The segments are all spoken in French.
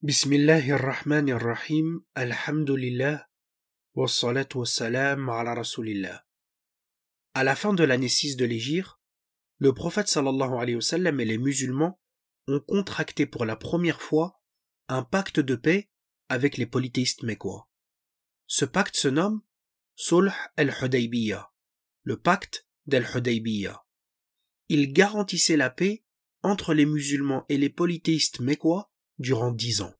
Bismillahirrahmanirrahim, alhamdulillah, wassalatu wassalam ala rasulillah. À la fin de l'année 6 de l'Hégire, le prophète sallallahu alayhi wa sallam et les musulmans ont contracté pour la première fois un pacte de paix avec les polythéistes mécois. Ce pacte se nomme Sulh al-Hudaybiyah, le pacte d'al-Hudaybiyah. Il garantissait la paix entre les musulmans et les polythéistes mécois durant 10 ans.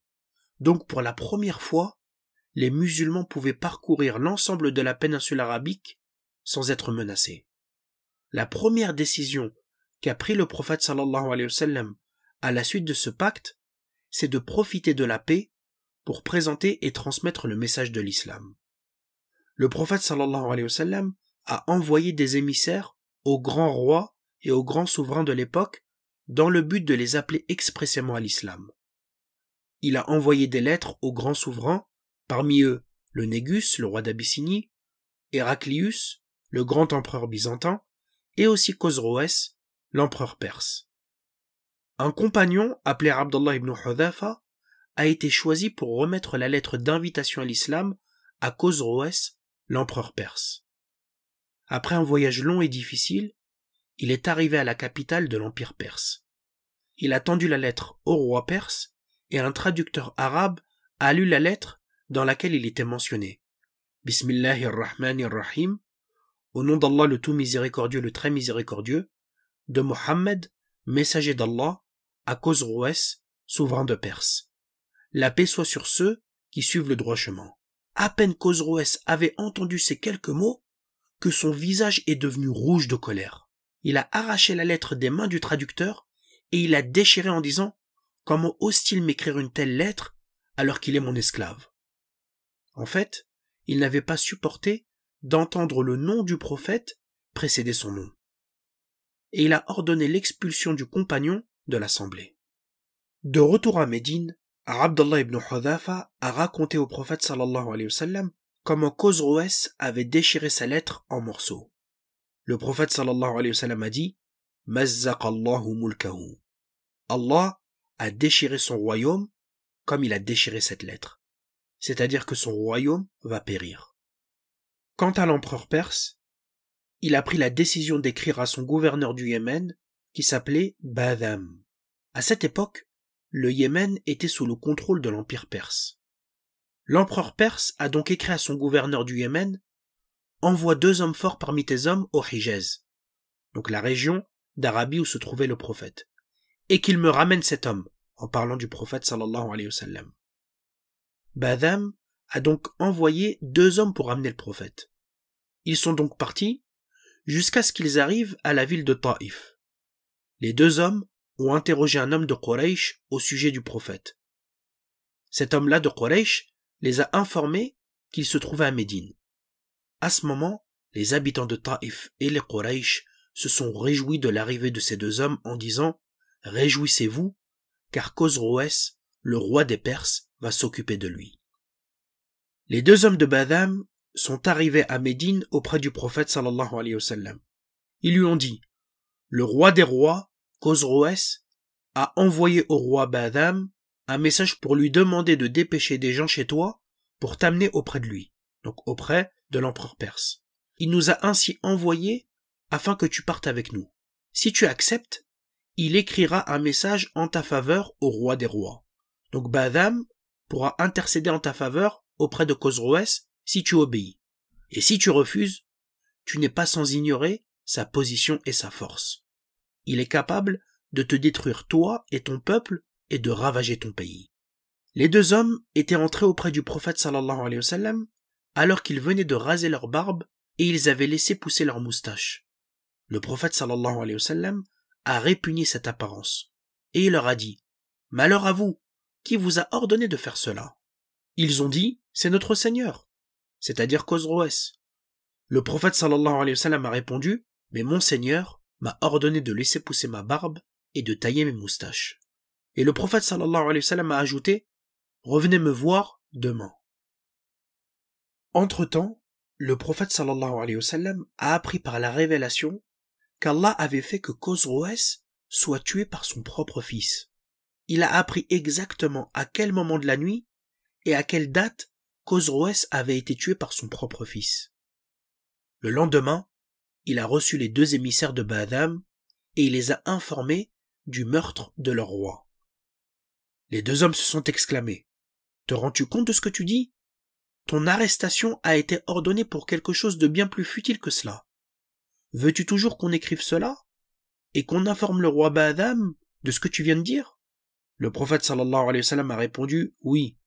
Donc pour la première fois, les musulmans pouvaient parcourir l'ensemble de la péninsule arabique sans être menacés. La première décision qu'a pris le prophète sallallahu alayhi wa sallam à la suite de ce pacte, c'est de profiter de la paix pour présenter et transmettre le message de l'islam. Le prophète sallallahu alayhi wa sallam a envoyé des émissaires aux grands rois et aux grands souverains de l'époque dans le but de les appeler expressément à l'islam. Il a envoyé des lettres aux grands souverains, parmi eux le Négus, le roi d'Abyssinie, Héraclius, le grand empereur byzantin, et aussi Khosroès, l'empereur perse. Un compagnon, appelé Abdullah ibn Hudhafa, a été choisi pour remettre la lettre d'invitation à l'islam à Khosroès, l'empereur perse. Après un voyage long et difficile, il est arrivé à la capitale de l'empire perse. Il a tendu la lettre au roi perse, et un traducteur arabe a lu la lettre dans laquelle il était mentionné. Bismillahirrahmanirrahim, au nom d'Allah le tout miséricordieux, le très miséricordieux, de Mohammed, messager d'Allah, à Khosroès, souverain de Perse. La paix soit sur ceux qui suivent le droit chemin. À peine Khosroès avait entendu ces quelques mots que son visage est devenu rouge de colère. Il a arraché la lettre des mains du traducteur et il l'a déchirée en disant: comment ose-t-il m'écrire une telle lettre alors qu'il est mon esclave? En fait, il n'avait pas supporté d'entendre le nom du prophète précéder son nom. Et il a ordonné l'expulsion du compagnon de l'assemblée. De retour à Médine, Abdullah ibn Hudhafa a raconté au prophète sallallahu alayhi wa sallam comment Khosroès avait déchiré sa lettre en morceaux. Le prophète sallallahu alayhi wa sallam a dit: Mazzaqallahu mulkahu. Allah a déchiré son royaume comme il a déchiré cette lettre. C'est-à-dire que son royaume va périr. Quant à l'empereur perse, il a pris la décision d'écrire à son gouverneur du Yémen, qui s'appelait Badam. À cette époque, le Yémen était sous le contrôle de l'empire perse. L'empereur perse a donc écrit à son gouverneur du Yémen: envoie 2 hommes forts parmi tes hommes au Hijaz, donc la région d'Arabie où se trouvait le prophète, et qu'il me ramène cet homme, en parlant du prophète sallallahu alayhi wa sallam. Badam a donc envoyé 2 hommes pour ramener le prophète. Ils sont donc partis jusqu'à ce qu'ils arrivent à la ville de Taïf. Les 2 hommes ont interrogé un homme de Quraysh au sujet du prophète. Cet homme-là de Quraysh les a informés qu'il se trouvait à Médine. À ce moment, les habitants de Taïf et les Quraysh se sont réjouis de l'arrivée de ces 2 hommes en disant: réjouissez-vous, car Khosroès, le roi des Perses, va s'occuper de lui. Les 2 hommes de Badam sont arrivés à Médine auprès du prophète sallallahu alayhi wa sallam. Ils lui ont dit: le roi des rois, Khosroès, a envoyé au roi Badam un message pour lui demander de dépêcher des gens chez toi pour t'amener auprès de lui, donc auprès de l'empereur perse. Il nous a ainsi envoyé afin que tu partes avec nous. Si tu acceptes, il écrira un message en ta faveur au roi des rois. Donc Badam pourra intercéder en ta faveur auprès de Khosroès si tu obéis. Et si tu refuses, tu n'es pas sans ignorer sa position et sa force. Il est capable de te détruire toi et ton peuple et de ravager ton pays. Les 2 hommes étaient entrés auprès du prophète sallallahu alayhi wa sallam alors qu'ils venaient de raser leur barbe et ils avaient laissé pousser leur moustache. Le prophète sallallahu alayhi wa sallam a répugné cette apparence et il leur a dit: malheur à vous, qui vous a ordonné de faire cela? Ils ont dit: c'est notre Seigneur, c'est-à-dire Khosroès. Le prophète sallallahu alayhi wa sallam a répondu: mais mon Seigneur m'a ordonné de laisser pousser ma barbe et de tailler mes moustaches. Et le prophète sallallahu alayhi wa sallam a ajouté: revenez me voir demain. Entre-temps, le prophète sallallahu alayhi wa sallam a appris par la révélation qu'Allah avait fait que Khosroès soit tué par son propre fils. il a appris exactement à quel moment de la nuit et à quelle date Khosroès avait été tué par son propre fils. Le lendemain, il a reçu les 2 émissaires de Ba'adham et il les a informés du meurtre de leur roi. Les 2 hommes se sont exclamés. « Te rends-tu compte de ce que tu dis ? Ton arrestation a été ordonnée pour quelque chose de bien plus futile que cela. Veux-tu toujours qu'on écrive cela et qu'on informe le roi Ba'adham de ce que tu viens de dire ?» Le prophète sallallahu alayhi wa sallam a répondu « Oui,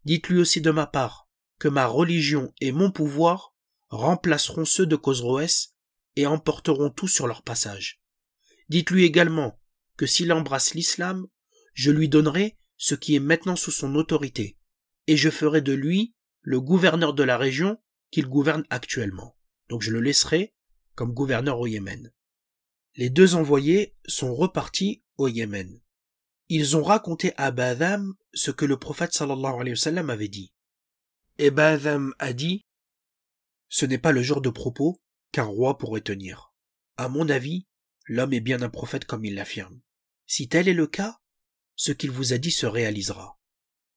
dites-lui aussi de ma part que ma religion et mon pouvoir remplaceront ceux de Khosroès et emporteront tout sur leur passage. Dites-lui également que s'il embrasse l'islam, je lui donnerai ce qui est maintenant sous son autorité, et je ferai de lui le gouverneur de la région qu'il gouverne actuellement. Donc je le laisserai comme gouverneur au Yémen. » Les 2 envoyés sont repartis au Yémen. Ils ont raconté à Ba'adham ce que le prophète sallallahu alayhi wa sallam avait dit. Et Ba'adham a dit « Ce n'est pas le genre de propos qu'un roi pourrait tenir. À mon avis, l'homme est bien un prophète comme il l'affirme. Si tel est le cas, ce qu'il vous a dit se réalisera.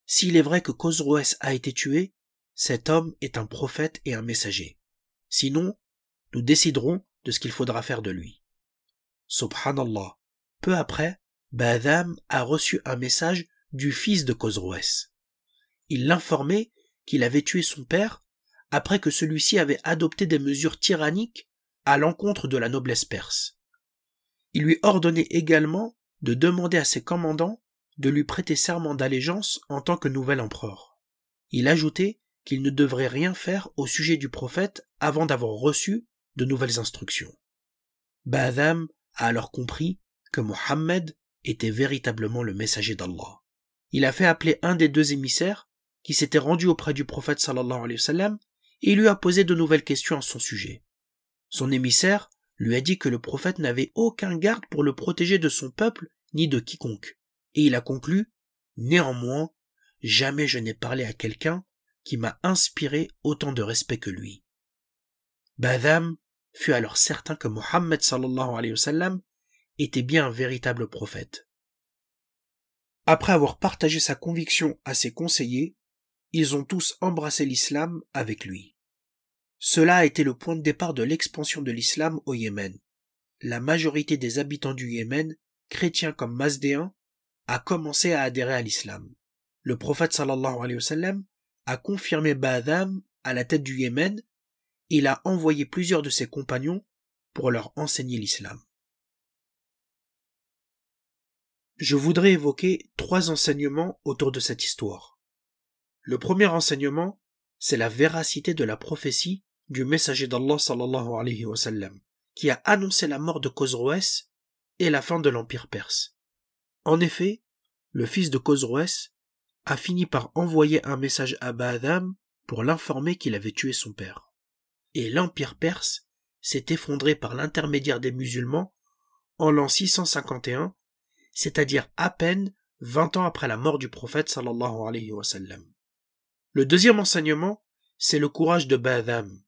S'il est vrai que Khosroès a été tué, cet homme est un prophète et un messager. Sinon, nous déciderons de ce qu'il faudra faire de lui. » Subhanallah. Peu après, Ba'adham a reçu un message du fils de Khosroès. Il l'informait qu'il avait tué son père après que celui-ci avait adopté des mesures tyranniques à l'encontre de la noblesse perse. Il lui ordonnait également de demander à ses commandants de lui prêter serment d'allégeance en tant que nouvel empereur. Il ajoutait qu'il ne devrait rien faire au sujet du prophète avant d'avoir reçu de nouvelles instructions. Ba'adham a alors compris que Mohammed était véritablement le messager d'Allah. Il a fait appeler un des 2 émissaires qui s'était rendu auprès du prophète sallallahu alayhi wa sallam et il lui a posé de nouvelles questions à son sujet. Son émissaire lui a dit que le prophète n'avait aucun garde pour le protéger de son peuple ni de quiconque. Et il a conclu « Néanmoins, jamais je n'ai parlé à quelqu'un qui m'a inspiré autant de respect que lui. » Ba'adham fut alors certain que Mohammed sallallahu alayhi wa sallam était bien un véritable prophète. Après avoir partagé sa conviction à ses conseillers, ils ont tous embrassé l'islam avec lui. Cela a été le point de départ de l'expansion de l'islam au Yémen. La majorité des habitants du Yémen, chrétiens comme mazdéens, a commencé à adhérer à l'islam. Le prophète sallallahu alayhi wa sallam a confirmé Ba'adham à la tête du Yémen et il a envoyé plusieurs de ses compagnons pour leur enseigner l'islam. Je voudrais évoquer 3 enseignements autour de cette histoire. Le premier enseignement, c'est la véracité de la prophétie du messager d'Allah sallallahu alayhi wa sallam, qui a annoncé la mort de Khosroès et la fin de l'empire perse. En effet, le fils de Khosroès a fini par envoyer un message à Ba'adham pour l'informer qu'il avait tué son père. Et l'empire perse s'est effondré par l'intermédiaire des musulmans en l'an 651, c'est-à-dire à peine 20 ans après la mort du prophète sallallahu alayhi wa sallam. Le deuxième enseignement, c'est le courage de Ba'adham.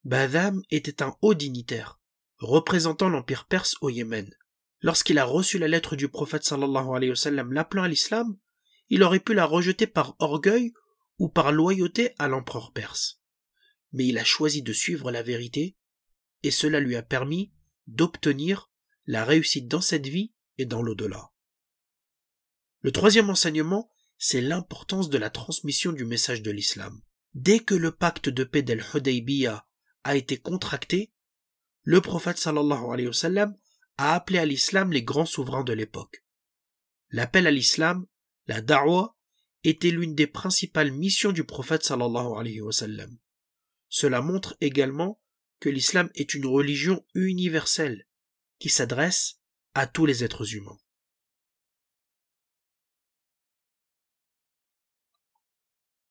Ba'adham était un haut dignitaire, représentant l'empire perse au Yémen. Lorsqu'il a reçu la lettre du prophète sallallahu alayhi wa sallam l'appelant à l'islam, il aurait pu la rejeter par orgueil ou par loyauté à l'empereur perse. Mais il a choisi de suivre la vérité, et cela lui a permis d'obtenir la réussite dans cette vie et dans l'au-delà. Le troisième enseignement, c'est l'importance de la transmission du message de l'islam. Dès que le pacte de paix d'Al-Hudaybiyah a été contracté, le prophète sallallahu alayhi wa sallam a appelé à l'islam les grands souverains de l'époque. L'appel à l'islam, la da'wa, était l'une des principales missions du prophète sallallahu alayhi wa sallam. Cela montre également que l'islam est une religion universelle qui s'adresse à tous les êtres humains.